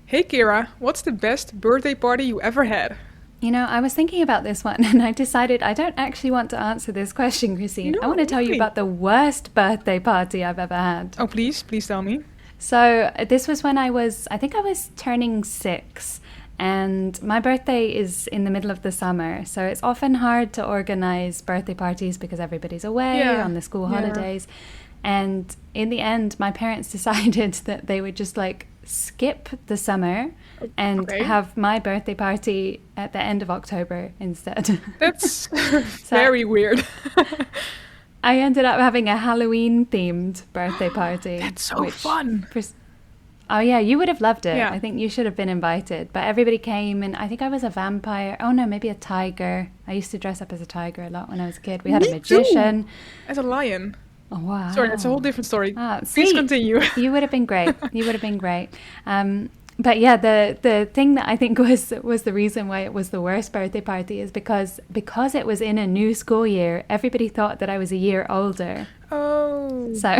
Hey Ciara, what's the best birthday party you ever had? You know, I was thinking about this one and I decided I don't actually want to answer this question, Christine. I want No, to tell you why? about the worst birthday party I've ever had. Oh, please tell me. So, this was when I think I was turning 6, and my birthday is in the middle of the summer. So, it's often hard to organize birthday parties because everybody's away Yeah, on the school yeah. holidays. And in the end, my parents decided that they would just like skip the summer and Okay. have my birthday party at the end of October instead. That's So very weird. I ended up having a Halloween themed birthday party, That's so which, fun. oh yeah, you would have loved it. Yeah. I think you should have been invited. But everybody came, and I think I was a vampire. Oh no, maybe a tiger. I used to dress up as a tiger a lot when I was a kid. We had a Me too. magician. As a lion. Oh Sorry, that's a whole wow. different story. Ah, Please see, continue. you would have been great. You would have been great. But yeah, the thing that I think was the reason why it was the worst birthday party is because it was in a new school year. Everybody thought that I was a year older. Oh. So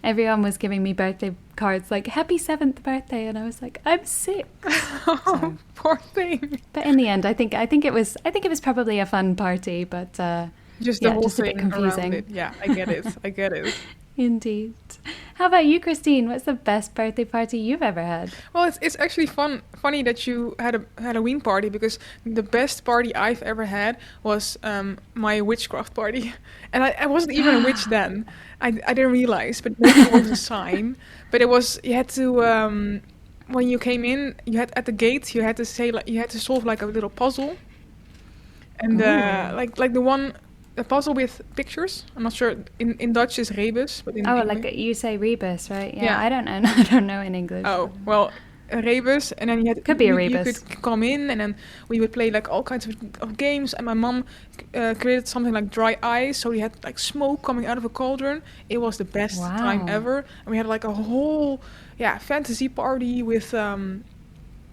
everyone was giving me birthday cards like "Happy 7th birthday," and I was like, "I'm 6." So, Poor thing. but in the end, I think it was probably a fun party, but Just the yeah, whole just a bit thing around confusing. it. Yeah, I get it. I get it. Indeed. How about you, Christine? What's the best birthday party you've ever had? Well, it's actually funny that you had a Halloween party because the best party I've ever had was my witchcraft party, and I wasn't even a witch then. I didn't realize, but maybe it was a sign. But it was you had to when you came in, you had at the gate you had to say like you had to solve like a little puzzle, and Ooh. like the one a puzzle with pictures. I'm not sure in Dutch is rebus, but in Oh, English. like you say rebus, right? Yeah, Yeah. I don't know. I don't know in English. Oh, well, a rebus, and then Could be a you rebus. could come in, and then we would play like all kinds of games. And my mom created something like dry ice, so we had like smoke coming out of a cauldron. It was the best time Wow. ever, and we had like a whole fantasy party with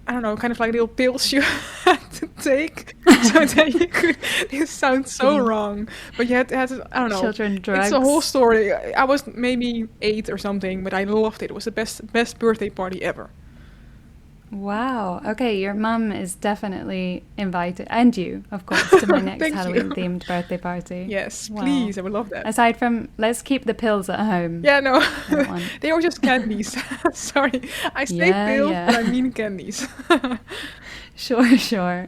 I don't know, kind of like little pills you had to take so that you could. This sounds so Giving wrong, but you had to. I don't know. children It's a whole drugs. story. I was maybe 8 or something, but I loved it. It was the best birthday party ever. Wow. Okay, your mum is definitely invited, and you, of course, to my next Thank you. Halloween themed birthday party. Yes, Wow. please. I would love that. Aside from, let's keep the pills at home. Yeah, no, I don't want. they were just candies. Sorry, I say Yeah, pills, but I yeah. mean candies. Sure, sure.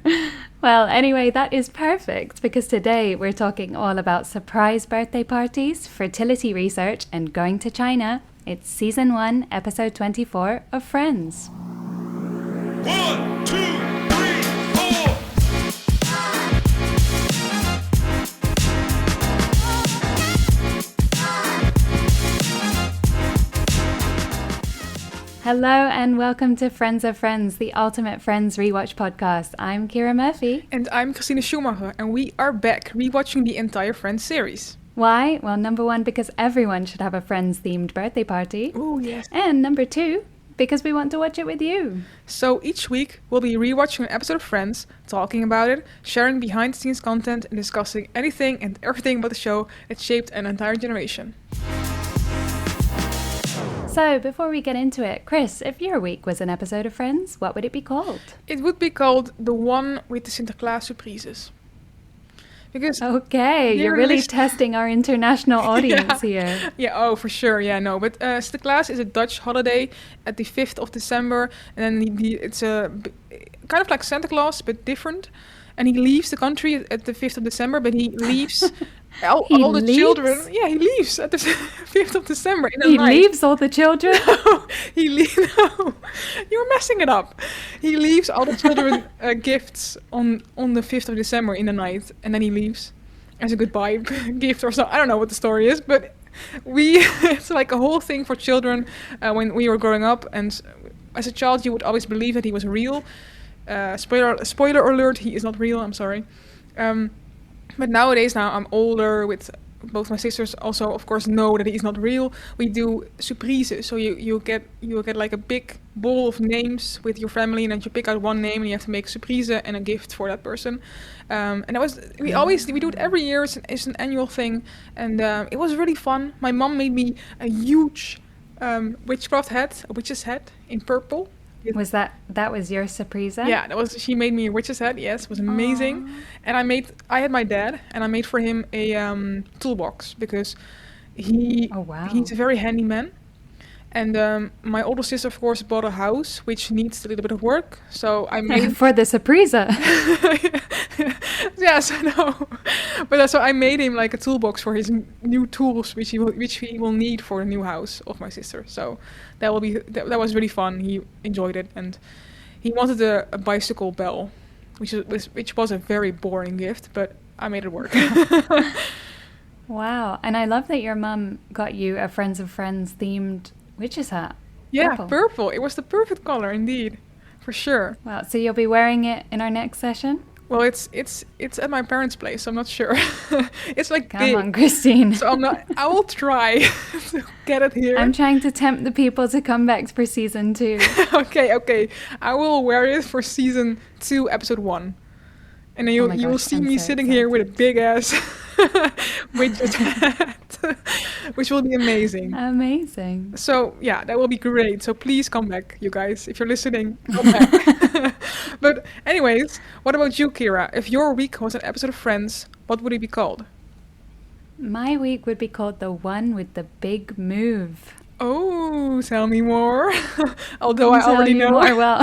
Well, anyway, that is perfect because today we're talking all about surprise birthday parties, fertility research, and going to China. It's season 1, episode 24 of Friends. One, two, three, four. Hello and welcome to Friends of Friends, the ultimate Friends rewatch podcast. I'm Ciara Murphy. And I'm Christine Schumacher, and we are back rewatching the entire Friends series. Why? Well, number 1, because everyone should have a Friends-themed birthday party. Oh, yes. And number 2, because we want to watch it with you. So each week, we'll be rewatching an episode of Friends, talking about it, sharing behind-the-scenes content, and discussing anything and everything about the show that shaped an entire generation. So, before we get into it, Chris, if your week was an episode of Friends, what would it be called? It would be called the one with the Sinterklaas surprises. Because Okay, you're dear really list- testing our international audience here. Yeah, oh, for sure. Yeah, no. But Sinterklaas is a Dutch holiday at the 5th of December. And then it's kind of like Santa Claus, but different. And he leaves the country at the 5th of December, but he leaves He all the leaves? children. Yeah, he leaves at the 5th of December in the He night. leaves all the children? No, no, you're messing it up. He leaves all the children gifts on the 5th of December in the night, and then he leaves as a goodbye gift or so. I don't know what the story is, but it's like a whole thing for children when we were growing up. And as a child, you would always believe that he was real. Spoiler alert: he is not real. I'm sorry. But nowadays, now I'm older with both my sisters also, of course, know that he's not real. We do surprises. So you get like a big bowl of names with your family, and then you pick out one name, and you have to make a surprise and a gift for that person. And that was we do it every year. It's an annual thing, and it was really fun. My mom made me a huge witchcraft hat, a witch's hat in purple. Was that was your surprise? Yeah, she made me a witch's hat. Yes, it was amazing. Aw. And I had my dad, and I made for him a toolbox because Oh wow. he's a very handy man. And my older sister, of course, bought a house which needs a little bit of work. So I made For the surprise. yes, I know. But so I made him like a toolbox for his new tools, which he will need for the new house of my sister. So that was really fun. He enjoyed it, and he wanted a bicycle bell, which was a very boring gift, but I made it work. Wow. And I love that your mum got you a Friends of Friends themed witch's hat. Yeah, purple. It was the perfect color indeed, for sure. Wow. So you'll be wearing it in our next session? Well, it's at my parents' place. So I'm not sure. It's like Come big. on, Christine. So I'm not. I will try to get it here. I'm trying to tempt the people to come back for season 2. Okay. I will wear it for season 2, episode 1, and then you my will gosh, see I'm me so sitting here with a excited. big ass witch's hat, which will be amazing. Amazing. So yeah, that will be great. So please come back, you guys. If you're listening, come back. But anyways, what about you, Ciara? If your week was an episode of Friends, what would it be called? My week would be called The One with the Big Move. Oh, tell me more. Although I Tell already you know. more.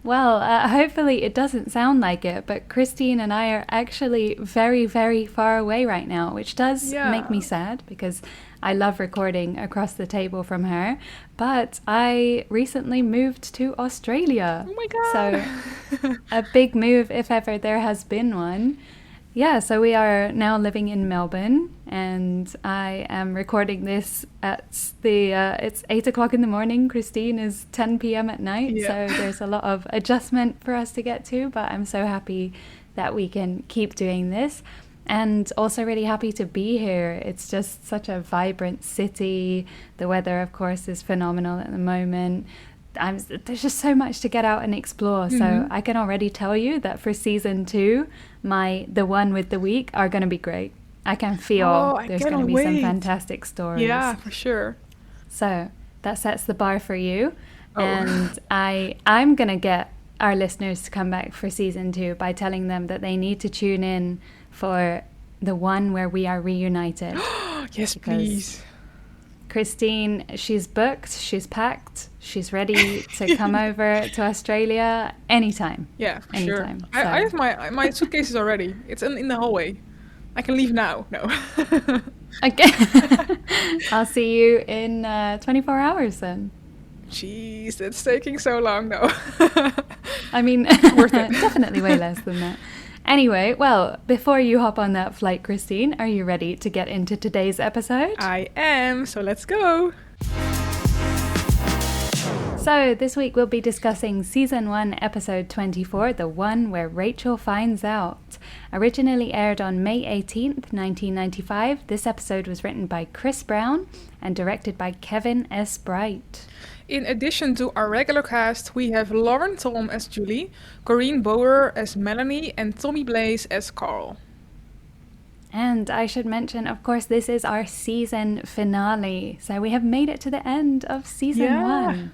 Well, hopefully it doesn't sound like it, but Christine and I are actually very, very far away right now, which does Yeah. make me sad because I love recording across the table from her. But I recently moved to Australia. Oh my god. So a big move if ever there has been one. Yeah, so we are now living in Melbourne, and I am recording this at it's 8 o'clock in the morning. Christine is 10 p.m. at night, Yeah. so there's a lot of adjustment for us to get to, but I'm so happy that we can keep doing this, and also really happy to be here. It's just such a vibrant city. The weather, of course, is phenomenal at the moment. There's just so much to get out and explore. So I can already tell you that for season 2, the one with the week are going to be great. I can feel there's going to be some fantastic stories. Yeah, for sure. So that sets the bar for you. Oh. And I'm going to get our listeners to come back for season 2 by telling them that they need to tune in for the one where we are reunited. Yes, Because please. Christine, she's booked, she's packed, she's ready to come over to Australia anytime. Yeah, for Anytime, sure. I have my suitcases already. It's in the hallway. I can leave now. No. Okay. I'll see you in 24 hours then. Jeez, that's taking so long though. I mean, Worth it. definitely way less than that. Anyway, well, before you hop on that flight, Christine, are you ready to get into today's episode? I am, so let's go. So, this week we'll be discussing Season 1, Episode 24, the one where Rachel finds out. Originally aired on May 18th, 1995, this episode was written by Chris Brown and directed by Kevin S. Bright. In addition to our regular cast, we have Lauren Tom as Julie, Corinne Bower as Melanie, and Tommy Blaze as Carl. And I should mention, of course, this is our season finale. So we have made it to the end of season 1.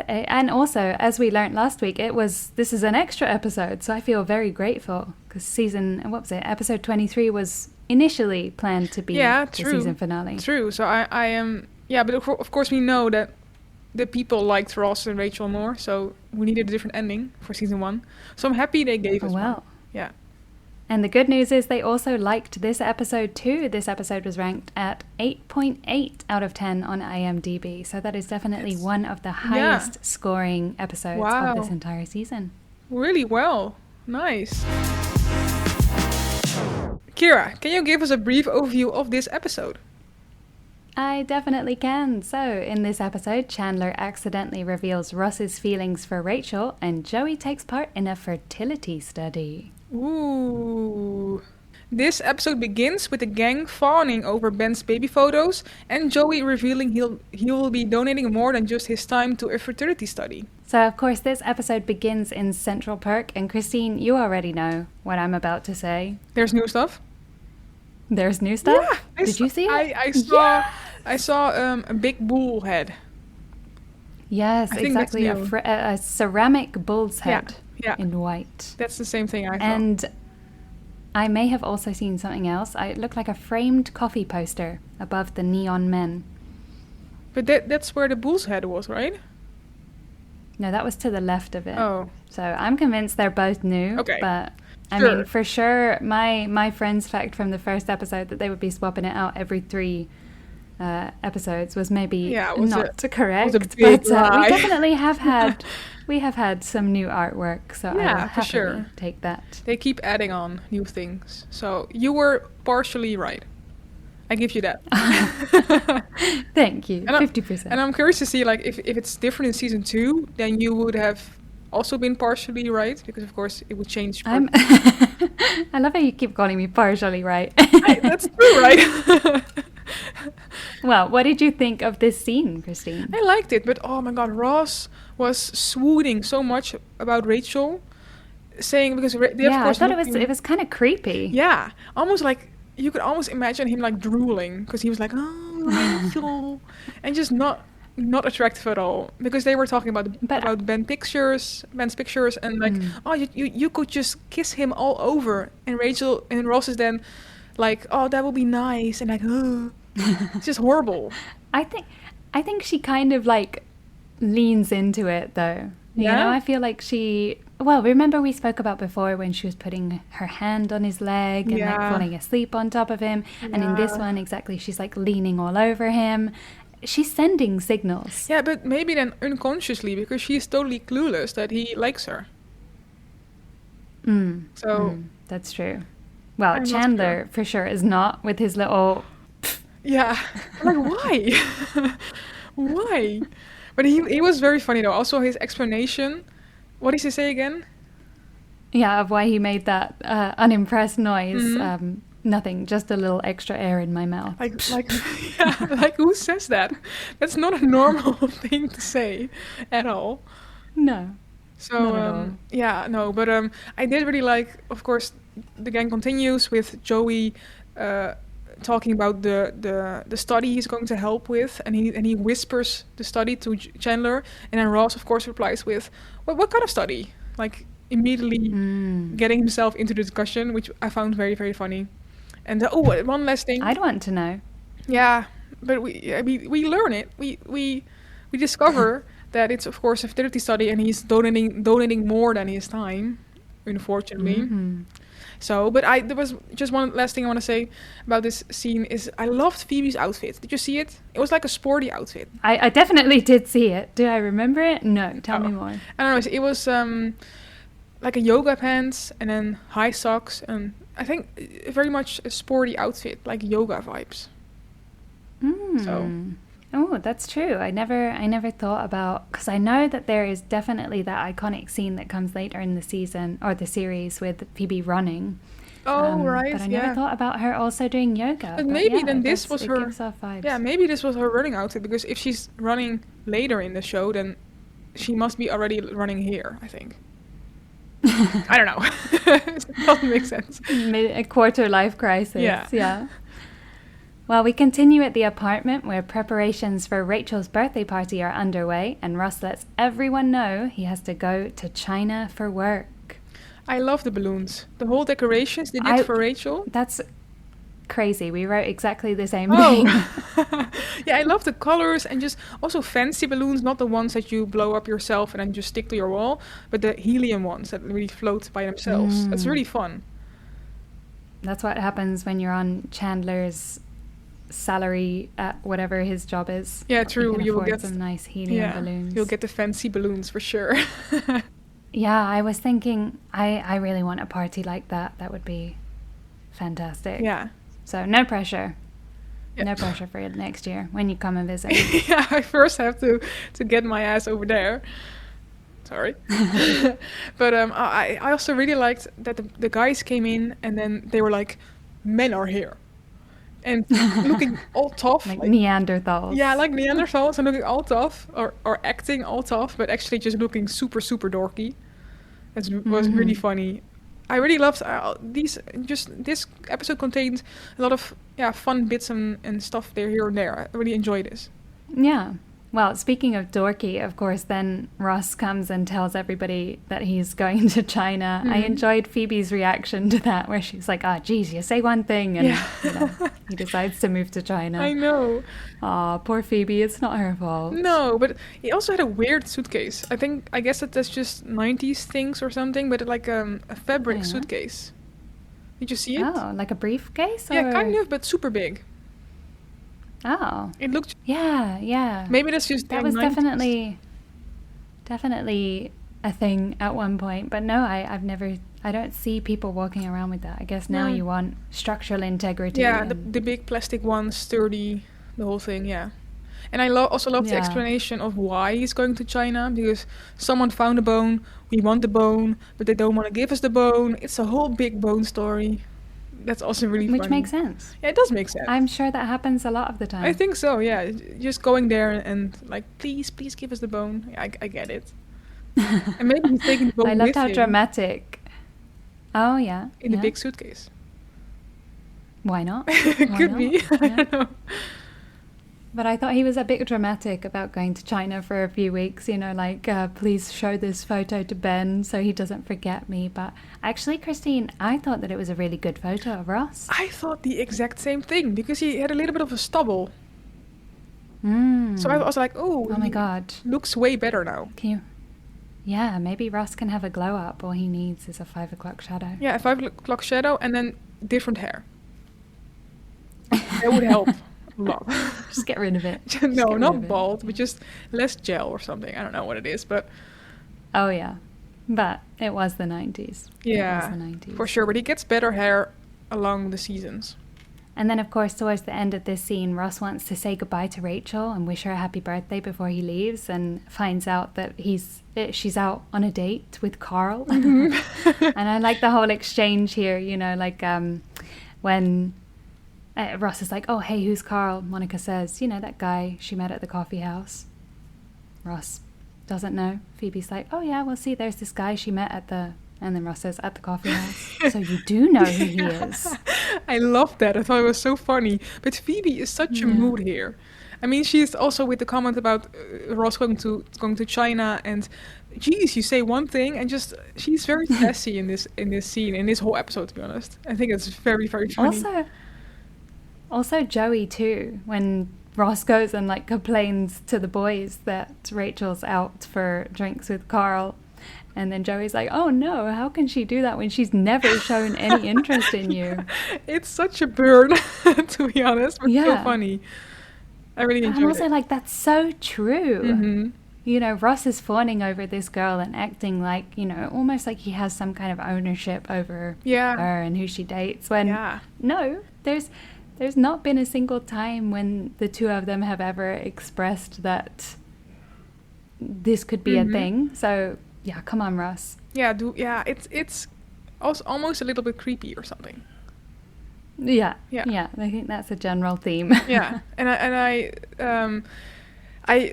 And also, as we learnt last week, this is an extra episode, so I feel very grateful because episode 23 was initially planned to be the season finale. True. So I am, but of course we know that the people liked Ross and Rachel more, so we needed a different ending for season 1. So I'm happy they gave us one. Yeah. And the good news is they also liked this episode too. This episode was ranked at 8.8 out of 10 on IMDb. So that is definitely one of the highest scoring episodes of this entire season. Really well. Nice. Ciara, can you give us a brief overview of this episode? I definitely can. So, in this episode, Chandler accidentally reveals Ross's feelings for Rachel, and Joey takes part in a fertility study. Ooh. This episode begins with the gang fawning over Ben's baby photos and Joey revealing he will be donating more than just his time to a fertility study. So, of course, this episode begins in Central Park, and Christine, you already know what I'm about to say. There's new stuff? There's new stuff? Yeah, Did you see it? I saw a big bull head. Yes, I think that's exactly. A, new. a ceramic bull's Yeah, head yeah. in white. That's the same thing I thought. And I may have also seen something else. It looked like a framed coffee poster above the neon men. But that's where the bull's head was, right? No, that was to the left of it. Oh, So I'm convinced they're both new. Okay. But I Sure. mean, for sure, my friend's fact from the first episode that they would be swapping it out every 3 episodes was maybe Yeah, it was not correct. a big But lie. we definitely have had some new artwork. So I Yeah, will for happily sure. take that. they keep adding on new things. So you were partially right. I give you that. Thank you. And I- 50%. And I'm curious to see, like, if it's different in season 2, then you would have also been partially right, because of course it would change. I'm I love how you keep calling me partially right. That's true, right? Well, what did you think of this scene, Christine? I liked it, but oh my god, Ross was swooning so much about Rachel, saying because they of Yeah, I course thought looking- it was kind of creepy. yeah, almost like you could almost imagine him like drooling because he was like, oh Rachel, and just not attractive at all, because they were talking about But- Ben's pictures, and like, oh you could just kiss him all over, and Ross is then like, oh that would be nice, and like, oh. It's just horrible. I think she kind of like leans into it though. You Yeah? know, I feel like well, remember we spoke about before when she was putting her hand on his leg and like Yeah. falling asleep on top of him. And in this Yeah. one, exactly, she's like leaning all over him. She's sending signals. Yeah, but maybe then unconsciously, because she's totally clueless that he likes her. So That's true. Well, I'm not Chandler for sure is not with his little. yeah, I'm like, why? Why? But he was very funny though. Also his explanation. What did he say again? Yeah, of why he made that unimpressed noise. Mhm. Nothing, just a little extra air in my mouth. Like yeah, like who says that? That's not a normal thing to say at all. No. So Not at all. yeah, no, but I did really like, of course, the gang continues with Joey talking about the study he's going to help with, and he whispers the study to Chandler, and then Ross, of course, replies with, what kind of study? Like immediately getting himself into the discussion, which I found very, very funny. And one last thing. I'd want to know. Yeah, but we learn it. We discover that it's of course a fertility study, and he's donating more than his time, unfortunately. Mm-hmm. So, but there was just one last thing I want to say about this scene is I loved Phoebe's outfit. Did you see it? It was like a sporty outfit. I definitely did see it. Do I remember it? No. Tell me more. I don't know. It was like a yoga pants and then high socks, and I think very much a sporty outfit, like yoga vibes. So. Oh, that's true. I never thought about, because I know that there is definitely that iconic scene that comes later in the season or the series with Phoebe running. Oh, right. But I yeah. never thought about her also doing yoga. But maybe yeah, then it this does- was it her. gives off vibes. Yeah, maybe this was her running outfit, because if she's running later in the show, then she must be already running here, I think. I don't know. It doesn't make sense. A quarter life crisis. Yeah. Well, we continue at the apartment where preparations for Rachel's birthday party are underway, and Ross lets everyone know he has to go to China for work. I love the balloons. The whole decorations they did for Rachel. That's crazy. We wrote exactly the same Oh. thing. Yeah, I love the colors, and just also fancy balloons, not the ones that you blow up yourself and then just stick to your wall, but the helium ones that really float by themselves. That's really fun. That's what happens when you're on Chandler's salary at whatever his job is. Yeah, true. You can You will afford get some nice helium balloons. You'll get the fancy balloons for sure. Yeah, I was thinking I really want a party like that. That would be fantastic. Yeah. So no pressure. Yeah. No pressure for next year when you come and visit. Yeah, I first have to get my ass over there. Sorry. But I also really liked that the guys came in, and then they were like, men are here. And looking all tough. Like Neanderthals. Yeah, like Neanderthals, and looking all tough, or acting all tough, but actually just looking super, super dorky. It was really funny. I really loved this episode contains a lot of fun bits and stuff there here and there. I really enjoyed this. Yeah. Well, speaking of dorky, of course, then Ross comes and tells everybody that he's going to China. I enjoyed Phoebe's reaction to that, where she's like, "Ah, geez, you say one thing," and he decides to move to China. I know. Aw, poor Phoebe. It's not her fault. No, but he also had a weird suitcase. I guess that's just 90s things or something, but like a fabric Yeah. suitcase. Did you see it? Oh, like a briefcase? Yeah, or- kind of, but super big. Oh, It looked. yeah. Maybe that's just That the was 90s. definitely a thing at one point. But no, I don't see people walking around with that. I guess now No. you want structural integrity. Yeah, and- the big plastic one, sturdy, the whole thing. Yeah, and I also love the Yeah. explanation of why he's going to China, because someone found a bone. We want the bone, but they don't want to give us the bone. It's a whole big bone story. That's also really which funny. makes sense. Yeah, it does make sense. I'm sure that happens a lot of the time. I think so. Yeah, just going there and like, please give us the bone. Yeah, I get it. And maybe he's taking the bone I loved with how him dramatic. Oh yeah. in the yeah. big suitcase. Why not? Could Why be. not? I Yeah. don't know. But I thought he was a bit dramatic about going to China for a few weeks, like, please show this photo to Ben so he doesn't forget me. But actually, Christine, I thought that it was a really good photo of Ross. I thought the exact same thing because he had a little bit of a stubble. Mm. So I was like, oh Oh my he God. looks way better now. Can you... Yeah, maybe Ross can have a glow up. All he needs is a 5 o'clock shadow. Yeah, a 5 o'clock shadow and then different hair. That would help a lot. Just get rid of it. Just No, get rid of not it. bald, but just less gel or something. I don't know what it is, but Oh, yeah. But it was the 90s. yeah, It was the 90s. for sure. But he gets better hair along the seasons. And then, of course, towards the end of this scene, Ross wants to say goodbye to Rachel and wish her a happy birthday before he leaves, and finds out that she's out on a date with Carl. And I like the whole exchange here, when Ross is like, "Oh, hey, who's Carl?" Monica says, "That guy she met at the coffee house." Ross doesn't know. Phoebe's like, "Oh, yeah, well, see, there's this guy she met at the..." And then Ross says, "At the coffee house." So you do know who he is. I love that. I thought it was so funny. But Phoebe is such a Yeah. mood here. I mean, she's also with the comment about Ross going to China, and geez, you say one thing, and just she's very sassy in this scene, in this whole episode. To be honest, I think it's very very funny. Also Joey too, when Ross goes and complains to the boys that Rachel's out for drinks with Carl, and then Joey's like, "Oh no, how can she do that when she's never shown any interest in you?" It's such a burn, to be honest, but so Yeah. funny. I really But I'm enjoyed also it. like, that's so true. Mhm. Ross is fawning over this girl and acting like, almost like he has some kind of ownership over Yeah. her and who she dates. When Yeah. no, there's not been a single time when the two of them have ever expressed that this could be a Mhm. thing. So yeah, come on, Ross. Yeah, it's also almost a little bit creepy or something. Yeah, Yeah. yeah. I think that's a general theme. Yeah,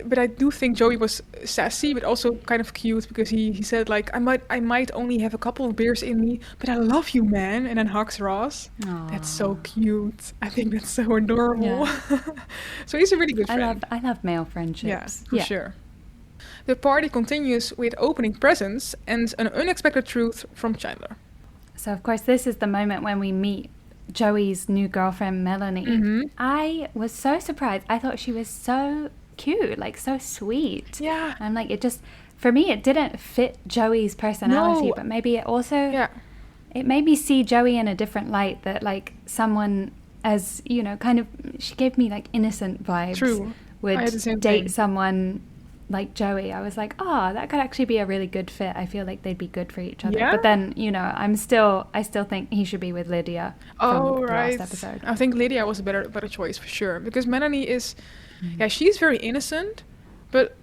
but I do think Joey was sassy, but also kind of cute because he said like, I might only have a couple of beers in me, but I love you, man, and then hugs Ross. That's so cute. I think that's so adorable. Yeah. So he's a really good friend. I love male Yeah, friendships. for sure. The party continues with opening presents and an unexpected truth from Chandler. So of course this is the moment when we meet Joey's new girlfriend Melanie. Mhm. I was so surprised. I thought she was so cute, so sweet. Yeah. And it just, for me, it didn't fit Joey's personality, No. but maybe it also, Yeah. it made me see Joey in a different light, that someone as, kind of, she gave me innocent vibes. True. Would I had the same date thing. someone like Joey. I was like, that could actually be a really good fit. I feel like they'd be good for each other. Yeah? But then, I still think he should be with Lydia from Oh, the right. last episode. I think Lydia was a better choice for sure, because Melanie is, yeah, she's very innocent, but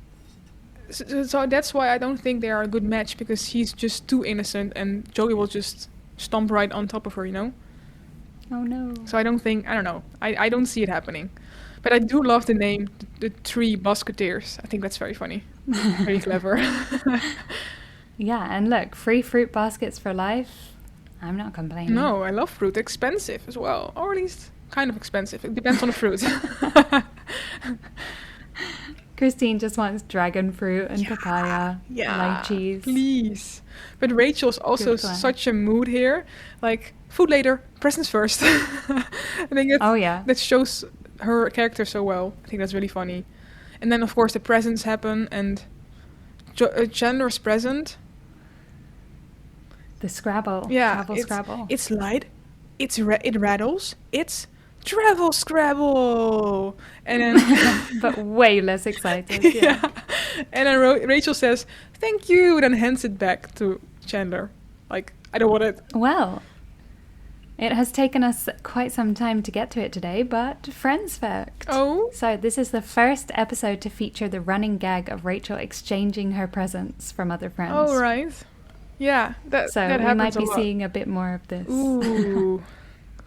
so that's why I don't think they are a good match, because she's just too innocent and Joey will just stomp right on top of her, Oh no. So I don't know. I don't see it happening. But I do love the name, the Three Musketeers. I think that's very funny. Very clever. Yeah, and look, free fruit baskets for life. I'm not complaining. No, I love fruit. Expensive as well. Or at least kind of expensive. It depends on the fruit. Christine just wants dragon fruit and papaya, lychees. Please. But Rachel's also Good plan. such a mood here. Like, food later, presents first. I think that shows her character so well. I think that's really funny. And then, of course, the presents happen, and Chandler's present. The Scrabble. Yeah, Scrabble. it's light. It rattles. It's travel Scrabble. And then But way less excited. yeah. And then Rachel says, "Thank you," and then hands it back to Chandler. Like, I don't want it. Well, it has taken us quite some time to get to it today, but Friends fact. Oh. So this is the first episode to feature the running gag of Rachel exchanging her presents from other friends. Oh, right. Yeah, that So we might be a lot. seeing a bit more of this. Ooh,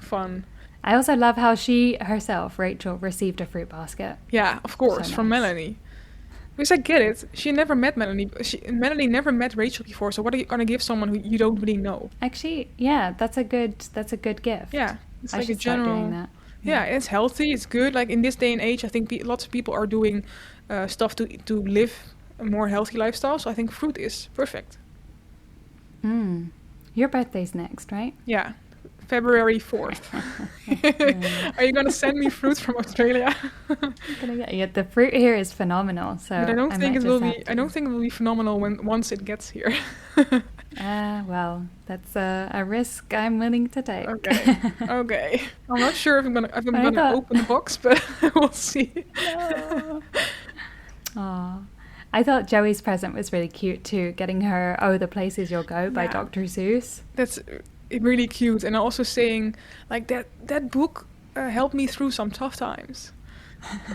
fun. I also love how she herself, Rachel, received a fruit basket. Yeah, of course, So from nice. Melanie. Because I get it. She never met Melanie. Melanie never met Rachel before. So what are you gonna give someone who you don't really know? Actually, yeah, that's a good gift. Yeah, it's I like a should start general. doing that. Yeah, it's healthy. It's good. Like in this day and age, I think lots of people are doing stuff to live a more healthy lifestyle. So I think fruit is perfect. Your birthday's next, right? Yeah, February 4th. Are you gonna send me fruit from Australia? Yeah, the fruit here is phenomenal. So But I don't think might it will just be. have I to- don't think it will be phenomenal once it gets here. Well, that's a risk I'm willing to take. Okay. Okay. I'm not sure if I'm I gonna thought- open the box, but we'll see. Aw. I thought Joey's present was really cute too, getting her "Oh, the Places You'll Go" by Yeah. Dr. Seuss. That's really cute, and also saying like that book helped me through some tough times.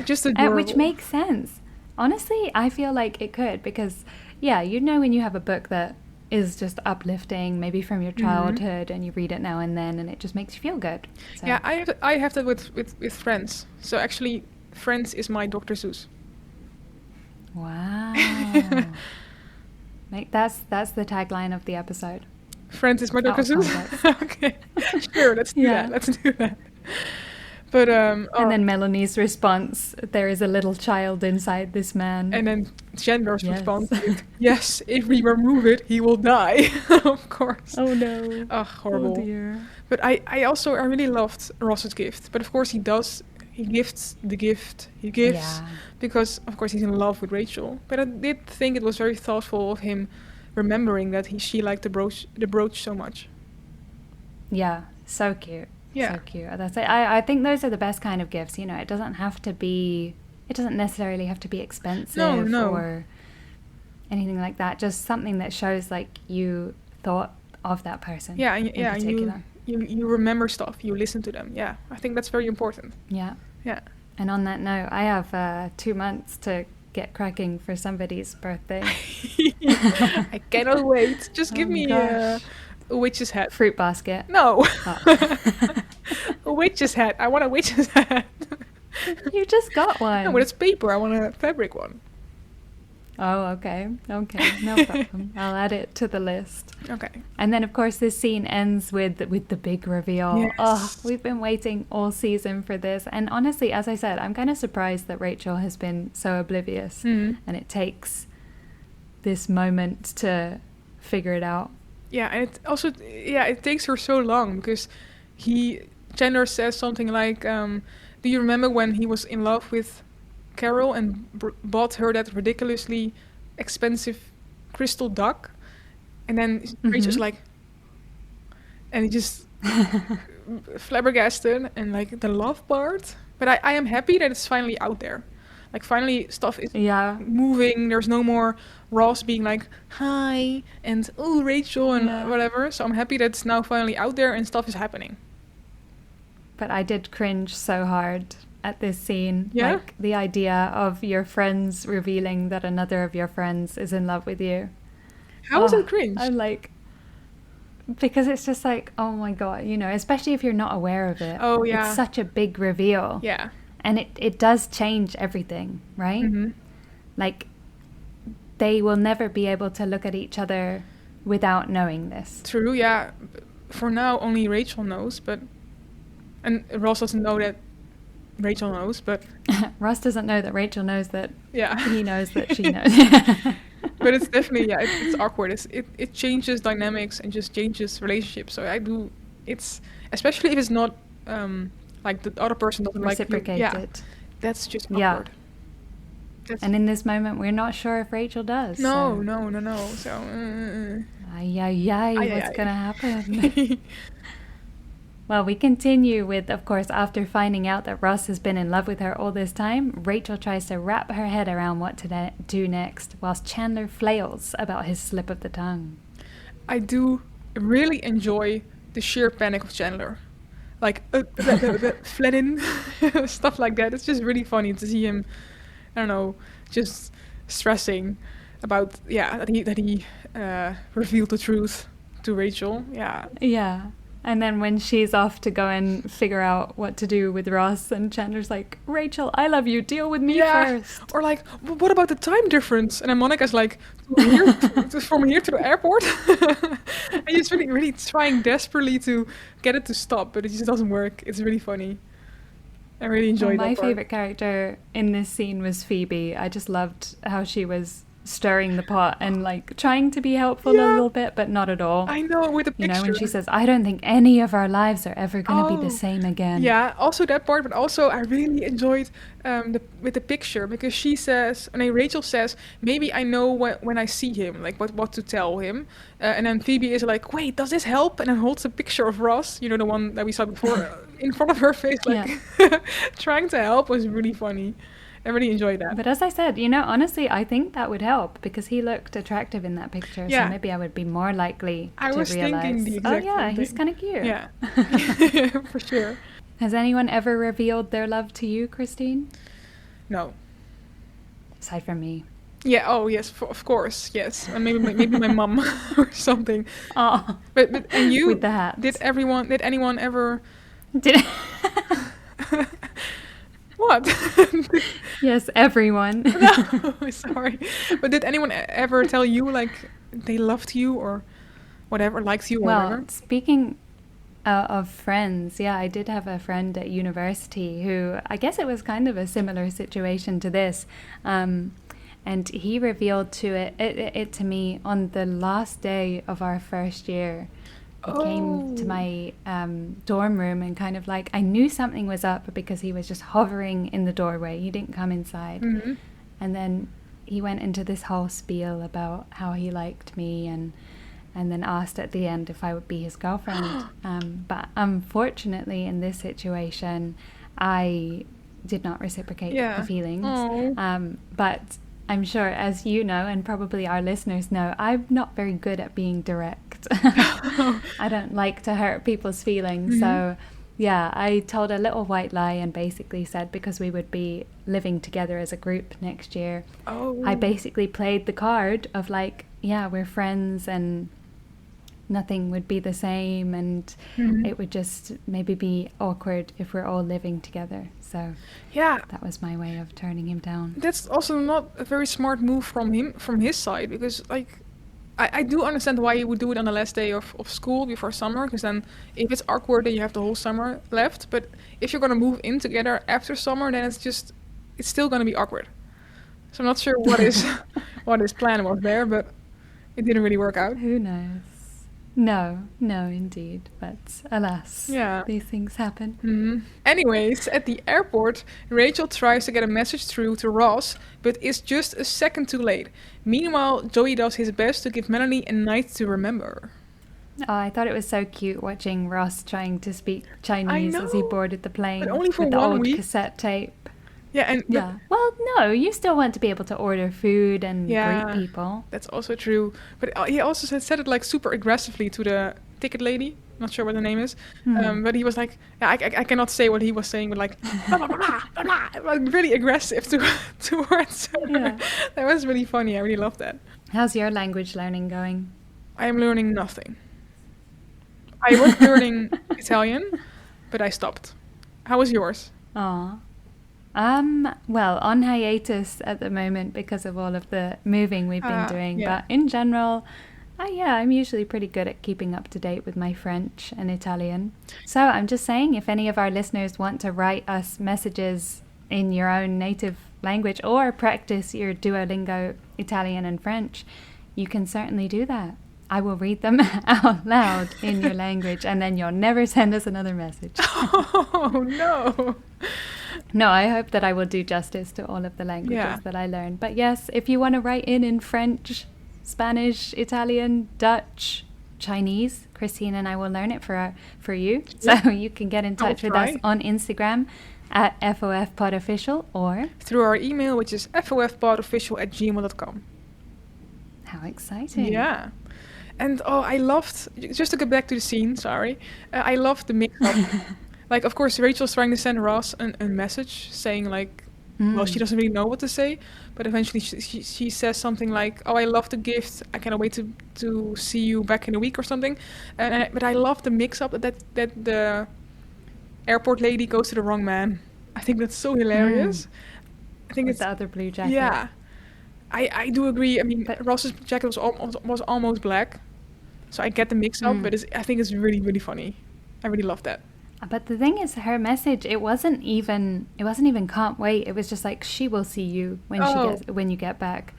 Just adorable. Which makes sense. Honestly, I feel like it could because, yeah, you know when you have a book that is just uplifting, maybe from your childhood, and you read it now and then, and it just makes you feel good. So. Yeah, I have that with Friends. So actually, Friends is my Dr. Seuss. Wow. That's the tagline of the episode. Friends is my Out Dr. of Seuss. Okay, sure, let's do Yeah. that. Let's do that. But And then Melanie's response: "There is a little child inside this man." and then Chandler's Yes. response is, "Yes, if we remove it, he will die." Of course. Oh no. Oh, horrible. Oh dear. But I really loved Ross's gift. But of course he gifts the gift he gives Yeah. because of course he's in love with Rachel. But I did think it was very thoughtful of him remembering that she liked the brooch so much. Yeah, so cute. Yeah. So cute. That's it. I think those are the best kind of gifts, you know. It doesn't necessarily have to be expensive No. or anything like that. Just something that shows like you thought of that person. Yeah, and, in yeah, particular. you remember stuff, you listen to them. Yeah, I think that's very important. Yeah. Yeah. And on that note, I have 2 months to get cracking for somebody's birthday. I cannot wait. Just give Oh my me gosh. a witch's hat. Fruit basket. No. Oh. A witch's hat. I want a witch's hat. You just got one. No, but it's paper. I want a fabric one. Oh, okay. Okay, no problem. I'll add it to the list. Okay. And then, of course, this scene ends with the big reveal. Yes. Oh, we've been waiting all season for this. And honestly, as I said, I'm kind of surprised that Rachel has been so oblivious. Mhm. And it takes this moment to figure it out. Yeah, and it also it takes her so long because Chandler says something like, "Do you remember when he was in love with Carol and bought her that ridiculously expensive crystal duck?" And then Rachel's like, and he just flabbergasted and like the love part. But I am happy that it's finally out there. Like finally stuff is Yeah. moving. There's no more Ross being like, "Hi," and "Oh, Rachel," and Yeah. whatever. So I'm happy that it's now finally out there and stuff is happening. But I did cringe so hard at this scene. Yeah? Like the idea of your friends revealing that another of your friends is in love with you. How was Oh, it cringe? I'm like, because it's just like, oh my God, you know, especially if you're not aware of it. Oh, yeah. It's such a big reveal. Yeah. And it does change everything, right? Mm-hmm. Like, they will never be able to look at each other without knowing this. True, yeah. For now, only Rachel knows, and Ross doesn't know that Rachel knows, but Ross doesn't know that Rachel knows that yeah. he knows that she knows. But it's definitely, yeah, it's awkward. It changes dynamics and just changes relationships. So it's, especially if it's not, like the other person doesn't like you. Reciprocated. Yeah, that's just Yeah. awkward. That's, And in this moment, we're not sure if Rachel does. no, So. no. So, Ay, ay, ay, Ay, ay, what's ay. going to happen? Well, we continue with, of course, after finding out that Ross has been in love with her all this time, Rachel tries to wrap her head around what to do next, whilst Chandler flails about his slip of the tongue. I do really enjoy the sheer panic of Chandler. Like, Flennin, stuff like that. It's just really funny to see him, I don't know, just stressing about, that he revealed the truth to Rachel. Yeah. Yeah. And then when she's off to go and figure out what to do with Ross, and Chandler's like, Rachel, I love you, deal with me first. Or like, what about the time difference? And then Monica's like, from here to the airport. And he's really, really trying desperately to get it to stop, but it just doesn't work. It's really funny. I really enjoyed that My part. favorite character in this scene was Phoebe. I just loved how she was stirring the pot and like trying to be helpful a little bit, but not at all. I know, with the You picture. know, when she says, I don't think any of our lives are ever going to be Oh. the same again. Yeah, also that part, but also I really enjoyed with the picture, because she says, and then Rachel says, maybe I know when I see him, like what to tell him. And then Phoebe is like, wait, does this help? And then holds a picture of Ross, you know, the one that we saw before, in front of her face, like trying to help was really funny. I really enjoyed that. But as I said, you know, honestly, I think that would help because he looked attractive in that picture. Yeah. So maybe I would be more likely I to was realize, thinking the oh exact yeah, same he's thing. kind of cute. Yeah, for sure. Has anyone ever revealed their love to you, Christine? No. Aside from me. Yeah. Oh, yes. Of course. Yes. And maybe my mom or something. Oh, But and you? with the hats. Did anyone ever? Did What? Yes, everyone. No, sorry. But did anyone ever tell you like they loved you or whatever, liked you or Well, whatever? speaking of friends, yeah, I did have a friend at university who, I guess it was kind of a similar situation to this, and he revealed it to me on the last day of our first year. He came to Oh. my dorm room and kind of like, I knew something was up because he was just hovering in the doorway. He didn't come inside. Mhm. And then he went into this whole spiel about how he liked me and then asked at the end if I would be his girlfriend. But unfortunately, in this situation, I did not reciprocate Yeah. the feelings. Oh. But I'm sure, as you know, and probably our listeners know, I'm not very good at being direct. I don't like to hurt people's feelings. So, yeah, I told a little white lie and basically said because we would be living together as a group next year, Oh. I basically played the card of like, yeah, we're friends and nothing would be the same and Mhm. it would just maybe be awkward if we're all living together. So Yeah. that was my way of turning him down. That's also not a very smart move from his side, because like I do understand why he would do it on the last day of school before summer, because then if it's awkward then you have the whole summer left. But if you're gonna move in together after summer, then it's still gonna be awkward. So I'm not sure what his plan was there, but it didn't really work out. Who knows? No, indeed. But alas, Yeah. these things happen. Anyways, at the airport, Rachel tries to get a message through to Ross, but is just a second too late. Meanwhile, Joey does his best to give Melanie a night to remember. Oh, I thought it was so cute watching Ross trying to speak Chinese as he know, boarded the plane but only for with the 1 old week. cassette tape. Yeah, and Yeah. Well, no, you still want to be able to order food and Yeah. greet people. that's also true. But he also said it like super aggressively to the ticket lady. Not sure what her name is. But he was like, yeah, I cannot say what he was saying, but like, blah, blah, blah, blah, blah, like really aggressive towards her. Yeah. That was really funny. I really loved that. How's your language learning going? I am learning nothing. I was learning Italian, but I stopped. How was yours? Aw. Well, on hiatus at the moment because of all of the moving we've been doing. Yeah. But in general, Yeah, I'm usually pretty good at keeping up to date with my French and Italian. So I'm just saying, if any of our listeners want to write us messages in your own native language or practice your Duolingo Italian and French, you can certainly do that. I will read them out loud in your language, and then you'll never send us another message. Oh, no. No, I hope that I will do justice to all of the languages that I learned. But yes, if you want to write in French, Spanish, Italian, Dutch, Chinese, Christine and I will learn it for you. So you can get in touch with us on Instagram at FOFPodOfficial or through our email, which is fofpodofficial@gmail.com. How exciting. Yeah. And I loved, just to get back to the scene, sorry, I loved the mix-up. Like, of course, Rachel's trying to send Ross a message saying, like, well, she doesn't really know what to say, but eventually she says something like, "Oh, I love the gift. I cannot wait to see you back in a week," or something. But I love the mix-up that the airport lady goes to the wrong man. I think that's so hilarious. I think With it's the other blue jacket. Yeah, I do agree. I mean, Ross's jacket was almost black, so I get the mix-up, but I think it's really, really funny. I really love that. But the thing is, her message, it wasn't even can't wait. It was just like, she will see you when you get back.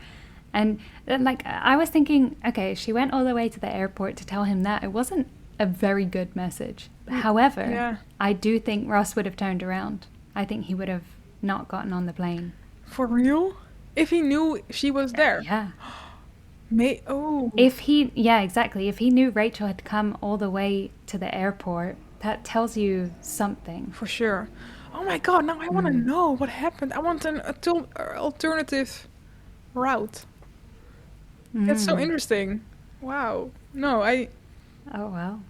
And like, I was thinking, okay, she went all the way to the airport to tell him that. It wasn't a very good message. However, I do think Ross would have turned around. I think he would have not gotten on the plane. For real? If he knew she was there. Yeah. Exactly. If he knew Rachel had come all the way to the airport, that tells you something. For sure. Oh my god, now I want to know what happened. I want an alternative route. That's so interesting. Wow. No, Oh, well.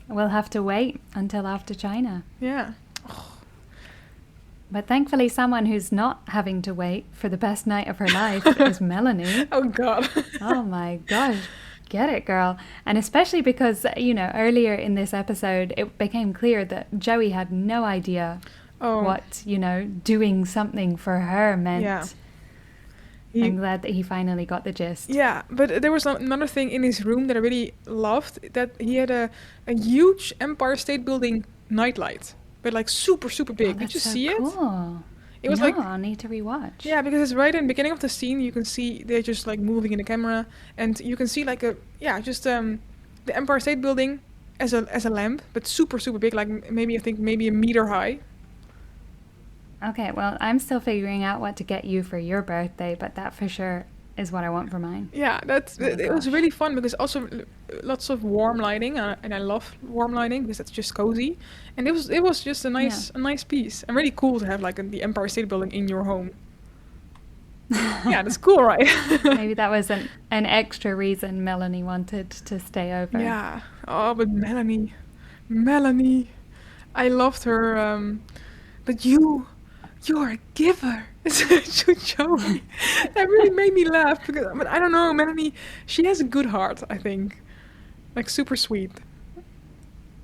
We'll have to wait until after China. Yeah. But thankfully, someone who's not having to wait for the best night of her life is Melanie. Oh god. Oh my gosh. Get it, girl. And especially because, earlier in this episode, it became clear that Joey had no idea what, doing something for her meant. Yeah. I'm glad that he finally got the gist. Yeah, but there was another thing in his room that I really loved, that he had a huge Empire State Building nightlight, but like super, super big. Did you see it? Cool. It was I'll need to rewatch. Yeah, because it's right in the beginning of the scene. You can see they're just like moving in the camera, and you can see like the Empire State Building as a lamp, but super, super big, like maybe a meter high. Okay, well, I'm still figuring out what to get you for your birthday, but that for sure is what I want for mine. Yeah, it was really fun because also lots of warm lighting, and I love warm lighting because that's just cozy, and it was just a nice piece, and really cool to have like the Empire State Building in your home. Yeah, that's cool, right? Maybe that was an extra reason Melanie wanted to stay over. Yeah. Oh, but Melanie, I loved her. But you're a giver. To Joey. That really made me laugh but I don't know, Melanie, she has a good heart, I think. Like super sweet.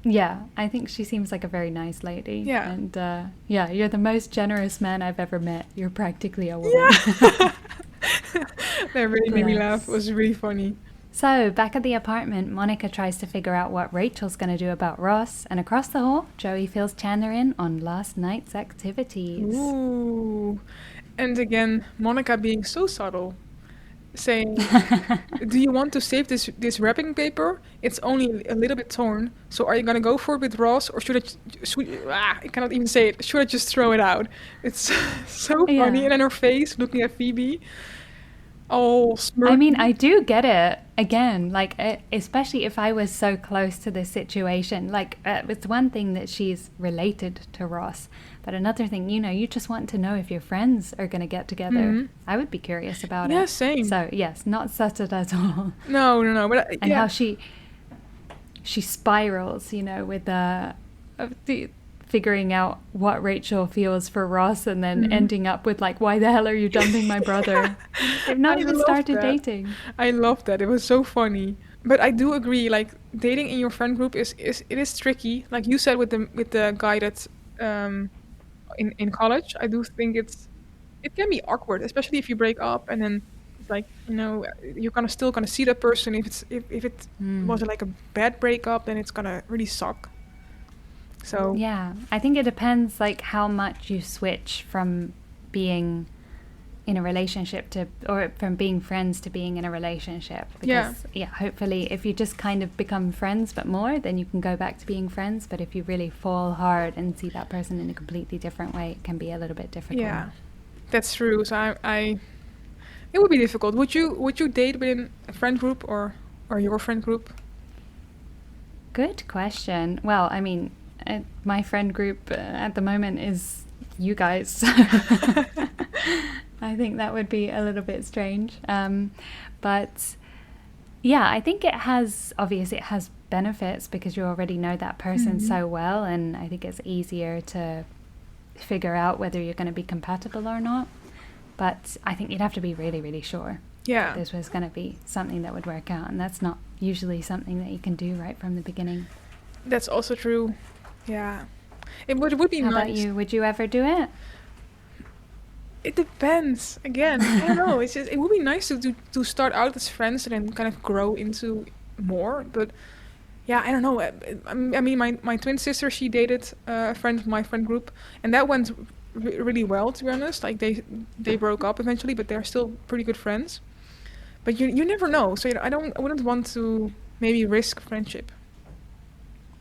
Yeah, I think she seems like a very nice lady. Yeah. And you're the most generous man I've ever met. You're practically a woman. Yeah. That really made me laugh. It was really funny. So, back at the apartment, Monica tries to figure out what Rachel's going to do about Ross, and across the hall, Joey fills Chandler in on last night's activities. Ooh. And again, Monica being so subtle, saying, "Do you want to save this wrapping paper? It's only a little bit torn. So are you going to go for it with Ross, or should I cannot even say it. Should I just throw it out?" It's so funny. Yeah. And then her face looking at Phoebe. Oh, smirky. I mean, I do get it. Again, like, especially if I was so close to this situation. Like, it's one thing that she's related to Ross, but another thing, you just want to know if your friends are going to get together. Mm-hmm. I would be curious about it. Yeah, same. So, yes, not subtle at all. No. But, And how she spirals, with the figuring out what Rachel feels for Ross and then ending up with like, why the hell are you dumping my brother? They've not even started dating. I love that. It was so funny. But I do agree, like dating in your friend group is tricky. Like you said with the guy that's in college, I do think it can be awkward, especially if you break up and then Like, you're still gonna see that person. If it was like a bad breakup, then it's gonna really suck. So Yeah, I think it depends like how much you switch from being in a relationship or from being friends to being in a relationship. Because hopefully if you just kind of become friends but more, then you can go back to being friends. But if you really fall hard and see that person in a completely different way, it can be a little bit difficult. yeah, that's true. So it would be difficult. Would you date within a friend group or your friend group? Good question. Well, I mean, my friend group at the moment is you guys. I think that would be a little bit strange. But yeah, I think it has benefits because you already know that person so well, and I think it's easier to figure out whether you're going to be compatible or not. But I think you'd have to be really, really sure that this was going to be something that would work out, and that's not usually something that you can do right from the beginning. That's also true. Yeah. It would be How nice. about you? Would you ever do it? It depends. Again, I don't know. It's just, it would be nice to start out as friends and then kind of grow into more. But yeah, I don't know. I mean, my twin sister, she dated a friend of my friend group, and that went really well, to be honest. Like they broke up eventually, but they're still pretty good friends. But you never know. So I wouldn't want to maybe risk friendship.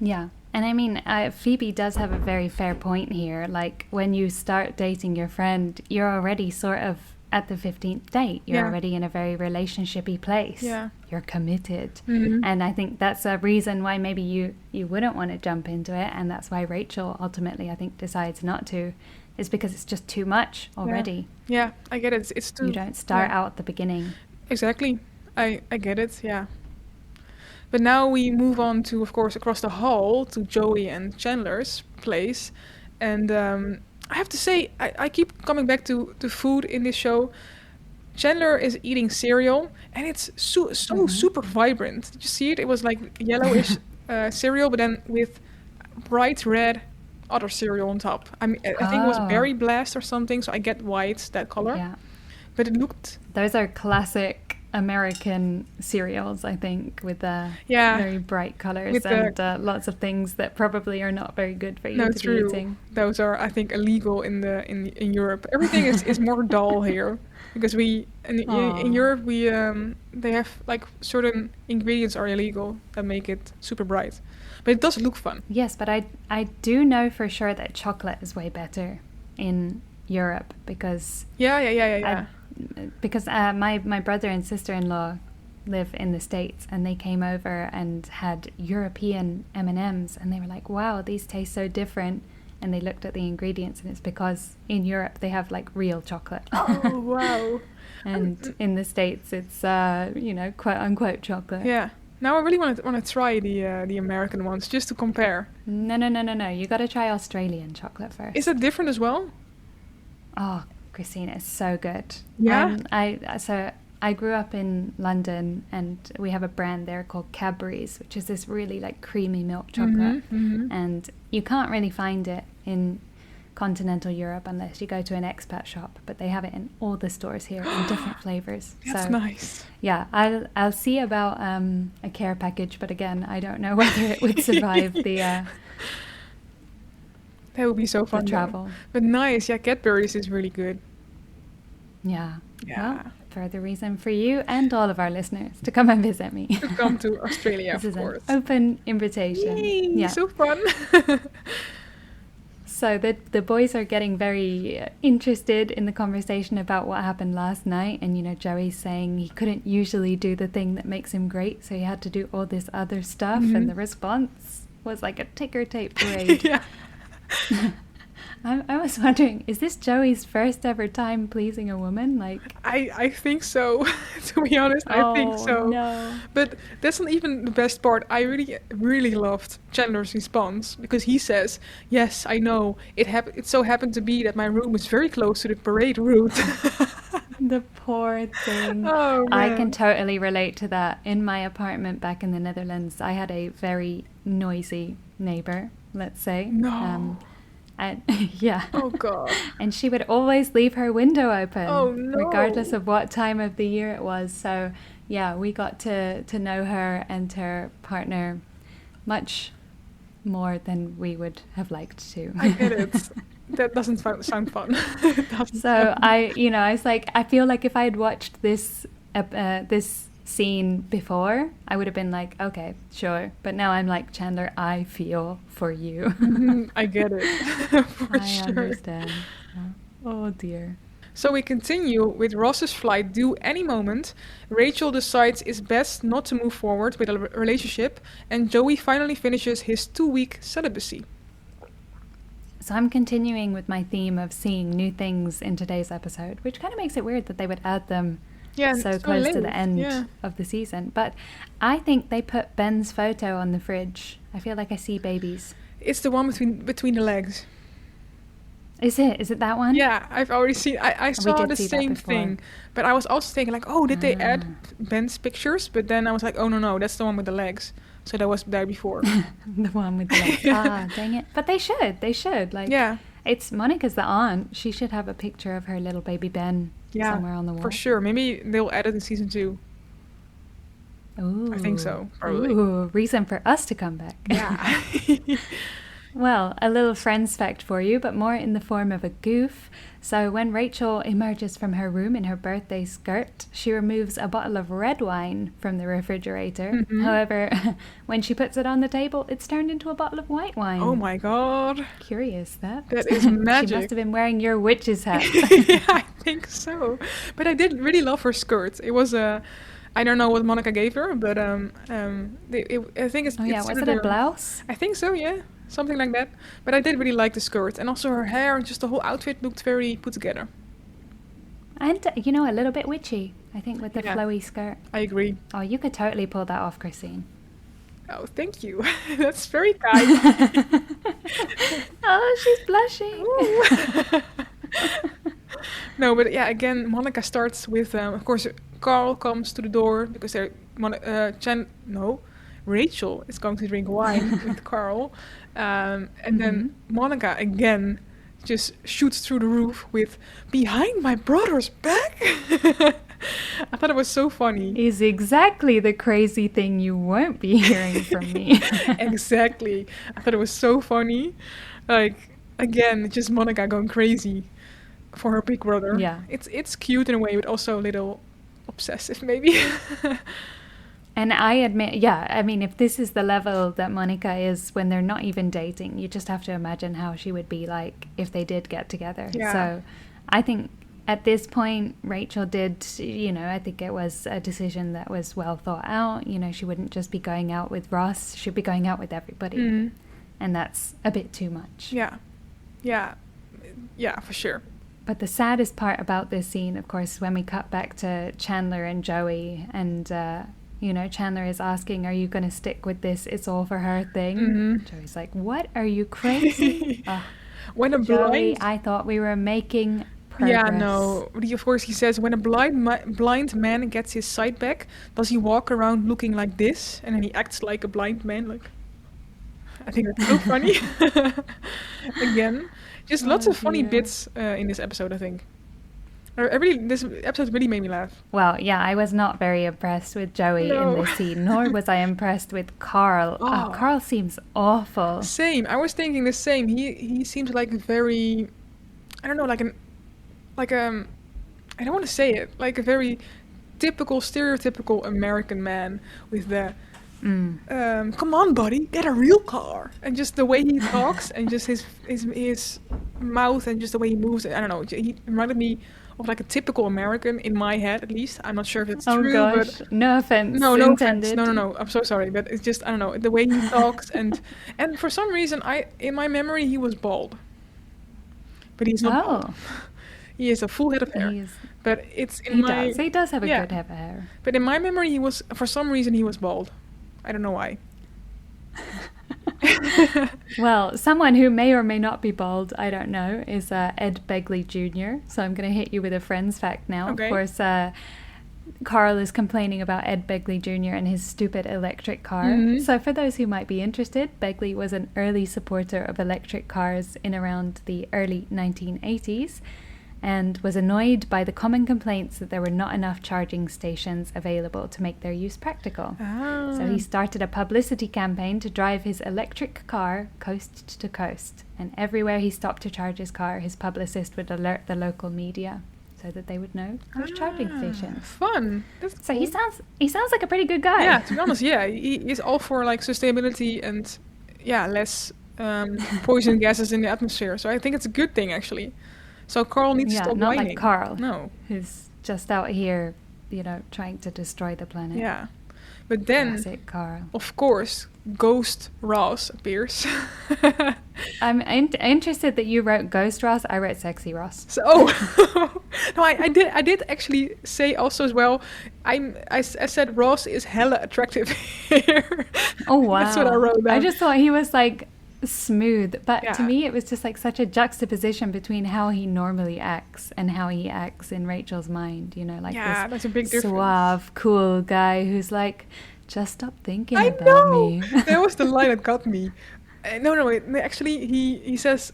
Yeah. And I mean, Phoebe does have a very fair point here. Like, when you start dating your friend, you're already sort of at the 15th date. You're already in a very relationship-y place. Yeah. You're committed. And I think that's a reason why maybe you wouldn't want to jump into it. And that's why Rachel ultimately, I think, decides not to, is because it's just too much already. Yeah, I get it. It's too... You don't start out at the beginning. Exactly. I get it, yeah. But now we move on to, of course, across the hall to Joey and Chandler's place. And I have to say, I keep coming back to food in this show. Chandler is eating cereal, and it's so super vibrant. Did you see it? It was like yellowish cereal, but then with bright red other cereal on top. I mean, I think it was Berry Blast or something, so I get white, that color. Yeah. But it looked... Those are classic American cereals, I think, with very bright colors and lots of things that probably are not very good for you to be eating. Those are, I think, illegal in Europe. Everything is more dull here because in Europe they have like certain ingredients are illegal that make it super bright, but it does look fun. Yes, but I do know for sure that chocolate is way better in Europe because because my brother and sister-in-law live in the States, and they came over and had European M&Ms, and they were like, wow, these taste so different. And they looked at the ingredients, and it's because in Europe they have like real chocolate. Oh, wow. And in the States it's quote unquote chocolate. Yeah. Now I really want to try the American ones just to compare. No. You got to try Australian chocolate first. Is that different as well? Oh, Christina, it's so good. Yeah. I grew up in London, and we have a brand there called Cadbury's, which is this really like creamy milk chocolate, and you can't really find it in continental Europe unless you go to an expat shop, but they have it in all the stores here in different flavors. That's nice. Yeah, I'll see about a care package, but again, I don't know whether it would survive the that would be so fun. Travel. But nice, yeah, Cadbury's is really good. Yeah. Well, further reason for you and all of our listeners to come and visit me. To come to Australia, of course. This is an open invitation. Yay, yeah. So fun. So the boys are getting very interested in the conversation about what happened last night. And, Joey's saying he couldn't usually do the thing that makes him great, so he had to do all this other stuff. And the response was like a ticker tape parade. Yeah. I was wondering, is this Joey's first ever time pleasing a woman? Like, I think so. To be honest, I think so. No. But that's not even the best part. I really, really loved Chandler's response because he says, "Yes, I know. It so happened to be that my room is very close to the parade route." The poor thing. Oh, man. I can totally relate to that. In my apartment back in the Netherlands, I had a very noisy neighbor, let's say. No. And yeah. Oh god. And she would always leave her window open, Oh, no. regardless of what time of the year it was. So, yeah, we got to know her and her partner much more than we would have liked to. I get it. That doesn't sound fun. It doesn't So sound- I was like, I feel like if I had watched this scene before, I would have been like, okay, sure. But now I'm like, Chandler, I feel for you. I get it. For I sure. understand. Oh dear. So we continue with Ross's flight due any moment. Rachel decides it's best not to move forward with a relationship, and Joey finally finishes his 2-week celibacy. So I'm continuing with my theme of seeing new things in today's episode, which kind of makes it weird that they would add them Yeah, so close to late. the end Yeah. of the season. But I think they put Ben's photo on the fridge. I feel like I see babies. It's the one between the legs. Is it that one? Yeah, I've already seen. I saw did the see that same before. thing, but I was also thinking like, oh, did they add Ah. Ben's pictures? But then I was like, oh no, that's the one with the legs. So that was there before. The one with the legs. Ah, dang it. But they should. Like, Yeah, it's Monica's the aunt. She should have a picture of her little baby Ben yeah, somewhere on the wall. for sure. Maybe they'll add it in season 2. Ooh. I think so, probably. Ooh, reason for us to come back. Yeah. Well, a little Friends fact for you, but more in the form of a goof. So when Rachel emerges from her room in her birthday skirt, she removes a bottle of red wine from the refrigerator. Mhm. However, when she puts it on the table, it's turned into a bottle of white wine. Oh my god. Curious that. That is She magic. must have been wearing your witch's hat. Yeah, I think so. But I did really love her skirt. It was a, I don't know what Monica gave her, but I think it's. Oh yeah, it's was it either a blouse? I think so, yeah, something like that. But I did really like the skirt, and also her hair, just the whole outfit looked very put together. And, a little bit witchy, I think, with the Yeah. flowy skirt. I agree. Oh, you could totally pull that off, Christine. Oh, thank you. That's very kind. Oh, she's blushing. No, but yeah, again, Monica starts with, of course, Carl comes to the door because they're, Rachel is going to drink wine with Carl. And then Monica, again, just shoots through the roof with, behind my brother's back. I thought it was so funny. Is exactly the crazy thing you won't be hearing from me. Exactly. I thought it was so funny. Like, again, just Monica going crazy for her big brother. Yeah. It's cute in a way, but also a little obsessive, maybe. And I admit, yeah, I mean, if this is the level that Monica is when they're not even dating, you just have to imagine how she would be like if they did get together. Yeah. So I think at this point, Rachel did, I think it was a decision that was well thought out. She wouldn't just be going out with Ross, she'd be going out with everybody. Mhm. And that's a bit too much. Yeah. Yeah. Yeah, for sure. But the saddest part about this scene, of course, is when we cut back to Chandler and Joey, and Chandler is asking, "Are you going to stick with this? It's all for her thing." Mhm. Joey's like, "What? Are you crazy?" Ugh. When a Joey, blind... I thought we were making progress. Yeah, no. Of course, he says, when a blind man gets his sight back, does he walk around looking like this? And then he acts like a blind man. Like, I think that's so funny. Again, just lots Oh, of funny dear. bits in this episode, I think. This episode really made me laugh. Well, yeah, I was not very impressed with Joey No. in this scene, nor was I impressed with Carl. Oh. Carl seems awful. Same. I was thinking the same. He seems like a very, I don't know, I don't want to say it, like a very typical, stereotypical American man with the, come on, buddy, get a real car, and just the way he talks, and just his mouth, and just the way he moves. I don't know. He reminded me of like a typical American in my head, at least. I'm not sure if it's Oh true, gosh, but no offense no offense. intended. No. I'm so sorry, but it's just, I don't know, the way he talks, and for some reason, in my memory, he was bald, but he's not bald. Oh, He has a full head of hair, he's- but it's in he my. does. He does have a yeah. good head of hair. But in my memory, he was, for some reason, he was bald. I don't know why. Well, someone who may or may not be bald, I don't know, is Ed Begley Jr. So I'm going to hit you with a Friends fact now. Okay. Of course, Carl is complaining about Ed Begley Jr. and his stupid electric car. Mhm. So for those who might be interested, Begley was an early supporter of electric cars in around the early 1980s and was annoyed by the common complaints that there were not enough charging stations available to make their use practical. So he started a publicity campaign to drive his electric car coast to coast. And everywhere he stopped to charge his car, his publicist would alert the local media so that they would know there's charging stations. Fun. That's So cool. he sounds like a pretty good guy. Yeah, to be honest, yeah, he's all for like sustainability and less poison gases in the atmosphere. So I think it's a good thing actually. So Carl needs to Yeah, stop not whining. like Carl, No. who's just out here, trying to destroy the planet. Yeah. But then, Classic Carl. of course, Ghost Ross appears. I'm interested that you wrote Ghost Ross. I wrote Sexy Ross. So, no, I did actually say also as well. I said Ross is hella attractive here. Oh wow! That's what I wrote down. I just thought he was like smooth, but to Yeah. me it was just like such a juxtaposition between how he normally acts and how he acts in Rachel's mind. Like Yeah, this that's a big difference. suave, cool guy who's like, just stop thinking I about know. me. That was the line that got me. No, actually, he says.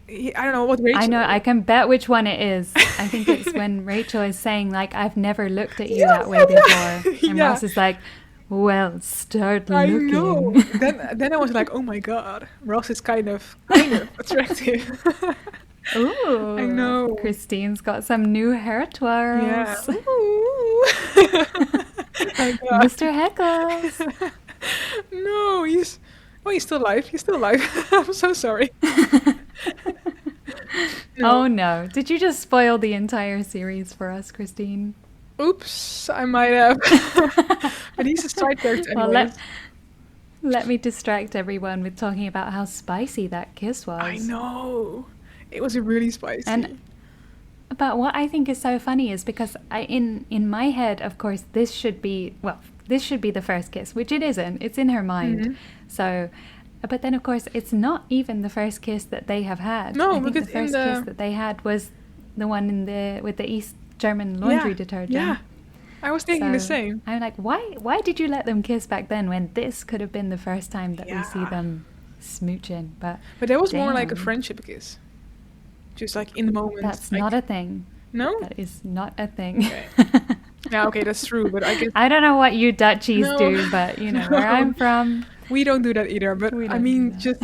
I don't know what Rachel. I know, I can bet which one it is. I think it's when Rachel is saying, like, I've never looked at you that way before. And Yeah. Ross is like, well, start I looking. know. then I was like, oh my god, Ross is kind of attractive. Ooh. I know. Christine's got some new hair twirls. Yeah. Ooh. My God. Mr. Heckles. No, he's still alive. He's still alive. I'm so sorry. Oh no. Did you just spoil the entire series for us, Christine? Oops, I might have. But he's a side character Well, anyways. let me distract everyone with talking about how spicy that kiss was. I know. It was really spicy. And but what I think is so funny is because in my head, of course, this should be the first kiss, which it isn't. It's in her mind. Mhm. So, but then of course, it's not even the first kiss that they have had. No, I think because the first in the- kiss that they had was the one with the East German laundry Yeah, detergent. Yeah, I was thinking the So, same. I'm like, why did you let them kiss back then when this could have been the first time that we see Yeah. them smooching? But But that was more like a damn. friendship kiss. Just like in the moment. that's like, not a thing. No? That is not a thing. Okay. Yeah, okay, that's true. But I guess I don't know what you Dutchies No. do, but where No. I'm from, we don't do that either. But We I don't mean, do that. just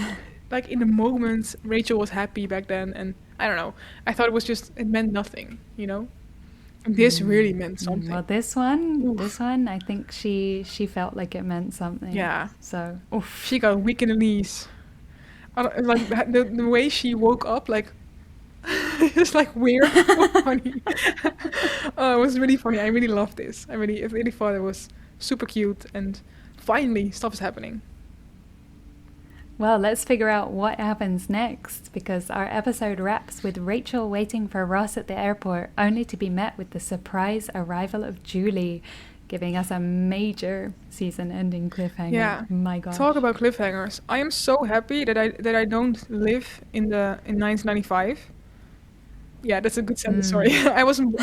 like in the moment, Rachel was happy back then. And I don't know. I thought it meant nothing, And this really meant something. well, this one, I think she felt like it meant something. Yeah. So, Oof, she got weak in the knees. Like the way she woke up, like it's like weird, so funny. Oh, it was really funny. I really loved this. I really thought it was super cute, and finally stuff is happening. well, let's figure out what happens next because our episode wraps with Rachel waiting for Ross at the airport, only to be met with the surprise arrival of Julie, giving us a major season-ending cliffhanger. Yeah. My God. Talk about cliffhangers. I am so happy that I don't live in 1995. Yeah, that's a good sentence. Sorry, I wasn't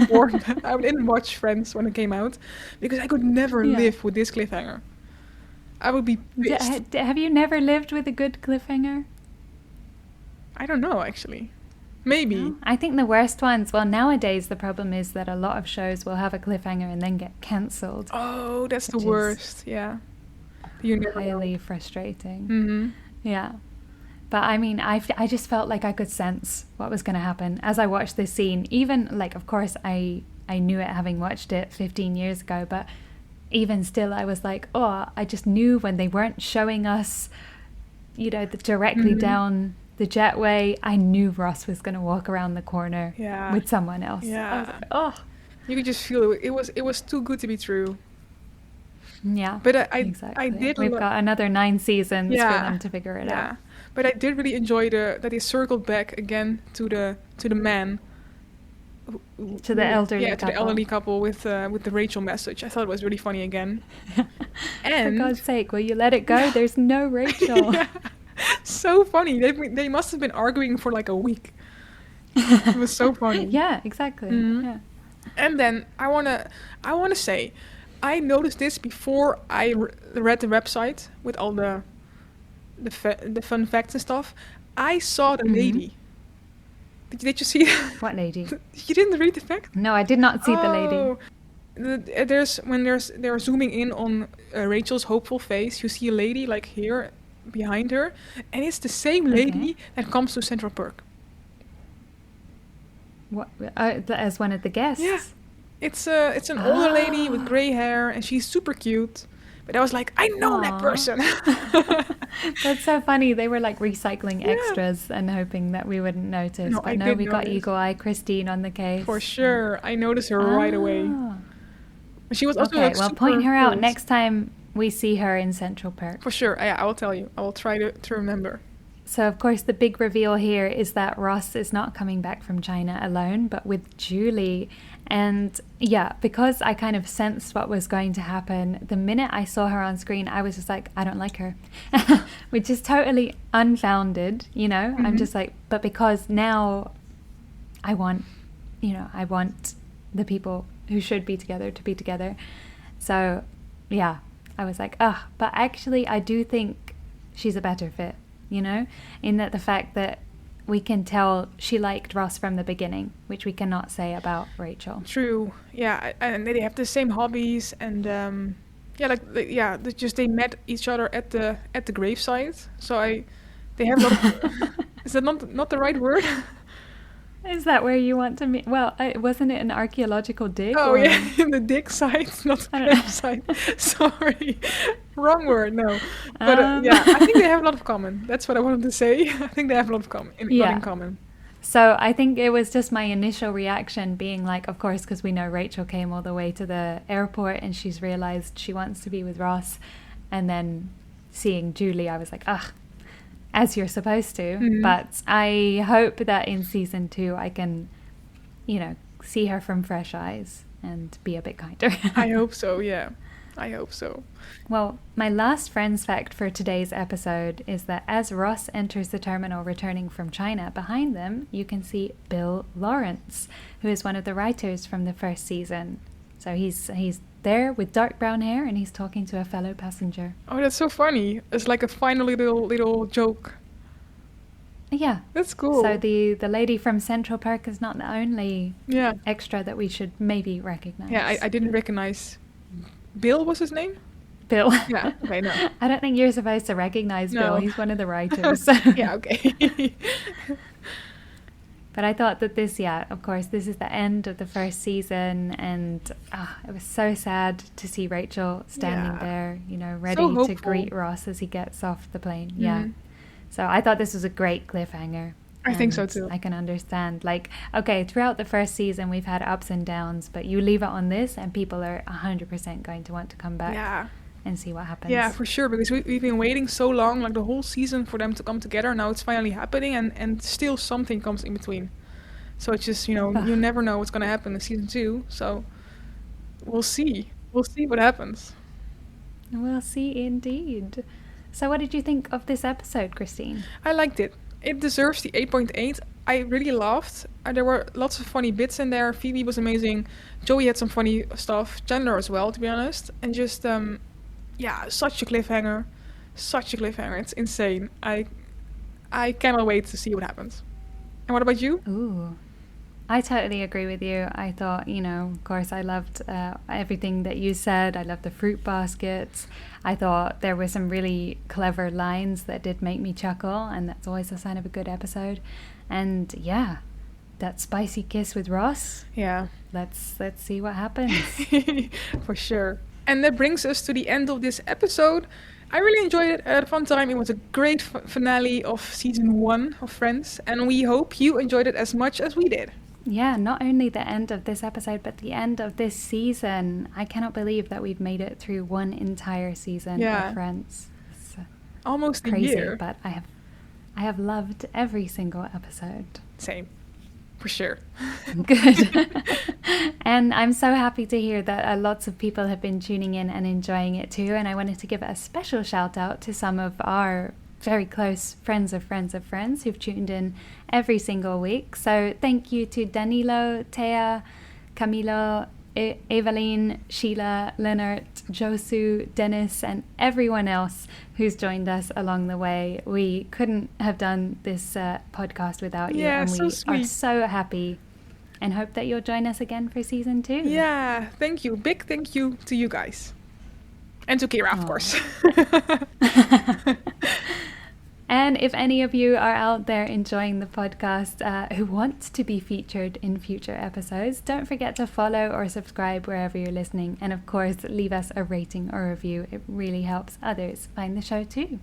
born. I didn't watch Friends when it came out because I could never Yeah. live with this cliffhanger. I would be pissed. Have you never lived with a good cliffhanger? I don't know actually. Maybe. No? I think the worst ones, well, nowadays the problem is that a lot of shows will have a cliffhanger and then get cancelled. Oh, that's the Which is worst. Yeah. You never know. Highly frustrating. Mhm. Yeah. But I mean, I just felt like I could sense what was going to happen as I watched this scene. Even, like, of course, I knew it having watched it 15 years ago, but even still, I was like, oh, I just knew when they weren't showing us, directly Mhm. down the jetway, I knew Ross was going to walk around the corner Yeah. with someone else. I was Yeah. like, oh, You could just feel it. It was too good to be true. yeah. But I exactly. did. We've got another 9 seasons for Yeah. them to figure it Yeah. out. But I did really enjoy that he circled back again to the man. To the elderly to the couple. elderly couple with the Rachel message. I thought it was really funny again. For And God's sake, will you let it go? There's no Rachel. yeah, so funny. They must have been arguing for like a week. It was so funny. Yeah, exactly. Mhm. Yeah. And then I wanna say, I noticed this before I read the website with all the fun facts and stuff. I saw the lady. Did you see? What lady? You didn't read the fact? No, I did not see the lady. Oh, they're zooming in on Rachel's hopeful face. You see a lady like here behind her, and it's the same lady that comes to Central Perk. What? As one of the guests? Yeah, it's an older lady with gray hair, and she's super cute. But I was like, I know that Aw. person. That's so funny. They were like recycling extras and hoping that we wouldn't notice. No, but I no, did we got notice. Eagle Eye Christine on the case. For sure, I noticed her right away. Ah. She was also Okay, like, well, super point her out close. next time we see her in Central Perk. For sure, yeah, I will tell you. I will try to remember. So, of course, the big reveal here is that Ross is not coming back from China alone, but with Julie. And yeah, because I kind of sensed what was going to happen, the minute I saw her on screen, I was just like, I don't like her, which is totally unfounded, you know? I'm just like, but because now I want the people who should be together to be together. So, yeah, I was like, but actually, I do think she's a better fit, you know, in that the fact that we can tell she liked Ross from the beginning, which we cannot say about Rachel. True. Yeah, and they have the same hobbies, and they met each other at the gravesite. So they have a lot of, is that not the right word? Is that where you want to meet? Well, wasn't it an archaeological dig? Oh or- yeah, in the dig site, not the I don't know. gravesite. Sorry, wrong word. No, but Um. I think they have a lot of common. That's what I wanted to say. I think they have a lot of lot Yeah. in common. So I think it was just my initial reaction being like, of course, because we know Rachel came all the way to the airport and she's realized she wants to be with Ross. And then seeing Julie, I was like, as you're supposed to. Mhm. But I hope that in season 2 I can, see her from fresh eyes and be a bit kinder. I hope so. Yeah, I hope so. Well, my last Friends fact for today's episode is that as Ross enters the terminal returning from China, behind them you can see Bill Lawrence, who is one of the writers from the first season. So he's there with dark brown hair and he's talking to a fellow passenger. Oh, that's so funny. It's like a final little joke. Yeah. That's cool. So the lady from Central Park is not the only Yeah. extra that we should maybe recognize. Yeah, I didn't recognize. Bill was his name? Bill. Yeah, okay, no. I don't think you're supposed to recognize No. Bill. He's one of the writers. Yeah, okay. But I thought that this, of course, this is the end of the first season, and it was so sad to see Rachel standing Yeah. there, ready to hopeful. greet Ross as he gets off the plane. Mhm. Yeah. So I thought this was a great cliffhanger. I think so and too. I can understand. Like, okay, throughout the first season, we've had ups and downs, but you leave it on this, and people are 100% going to want to come back Yeah. and see what happens. Yeah, for sure, because we've been waiting so long, like the whole season, for them to come together. Now it's finally happening, and still something comes in between. So it's just, you never know what's going to happen in season 2. So we'll see. We'll see what happens. We'll see indeed. So what did you think of this episode, Christine? I liked it. It deserves the 8.8. I really laughed. There were lots of funny bits in there. Phoebe was amazing. Joey had some funny stuff. Chandler as well, to be honest. And just, such a cliffhanger. Such a cliffhanger. It's insane. I cannot wait to see what happens. And what about you? Ooh. I totally agree with you. I thought, of course, I loved everything that you said. I loved the fruit baskets. I thought there were some really clever lines that did make me chuckle, and that's always a sign of a good episode. And yeah, that spicy kiss with Ross. Yeah. Let's see what happens. For sure. And that brings us to the end of this episode. I really enjoyed it. I had a fun time. It was a great finale of season 1 of Friends, and we hope you enjoyed it as much as we did. Yeah, not only the end of this episode, but the end of this season. I cannot believe that we've made it through one entire season Yeah. of Friends. It's Almost a crazy, year. but I have loved every single episode. Same. For sure. Good. And I'm so happy to hear that lots of people have been tuning in and enjoying it too. And I wanted to give a special shout out to some of our very close friends of friends of friends who've tuned in every single week. So thank you to Danilo, Thea, Camilo, Evelyn, Sheila, Leonard, Josu, Dennis, and everyone else who's joined us along the way. We couldn't have done this podcast without you, and we are so happy and hope that you'll join us again for season 2. Yeah, thank you. Big thank you to you guys. And to Ciara, of course. And if any of you are out there enjoying the podcast who want to be featured in future episodes, don't forget to follow or subscribe wherever you're listening. And of course, leave us a rating or review. It really helps others find the show too.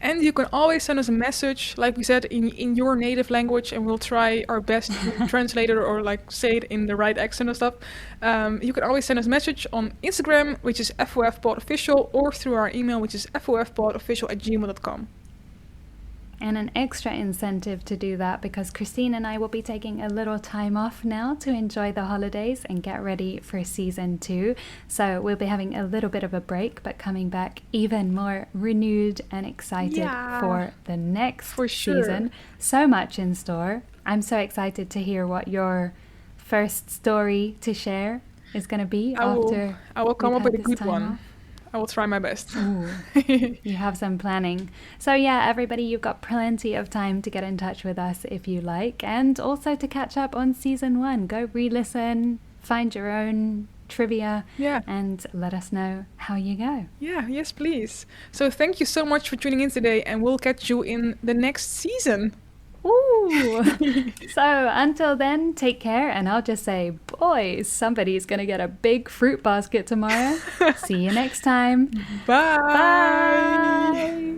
And you can always send us a message, like we said, in your native language, and we'll try our best to translate it or like say it in the right accent and stuff. You can always send us a message on Instagram, which is FOFpodofficial, or through our email, which is FOFpodofficial@gmail.com. And an extra incentive to do that, because Christine and I will be taking a little time off now to enjoy the holidays and get ready for season 2. So we'll be having a little bit of a break, but coming back even more renewed and excited for the next season. So much in store. I'm so excited to hear what your first story to share is going to be I will come up with a good one. Off. I will try my best. Ooh, you have some planning. So yeah, everybody, you've got plenty of time to get in touch with us if you like, and also to catch up on season 1. Go re-listen, find your own trivia, and let us know how you go. Yeah, yes, please. So thank you so much for tuning in today, and we'll catch you in the next season. Ooh. So until then, take care, and I'll just say, boys, somebody's gonna get a big fruit basket tomorrow. See you next time. Bye. Bye.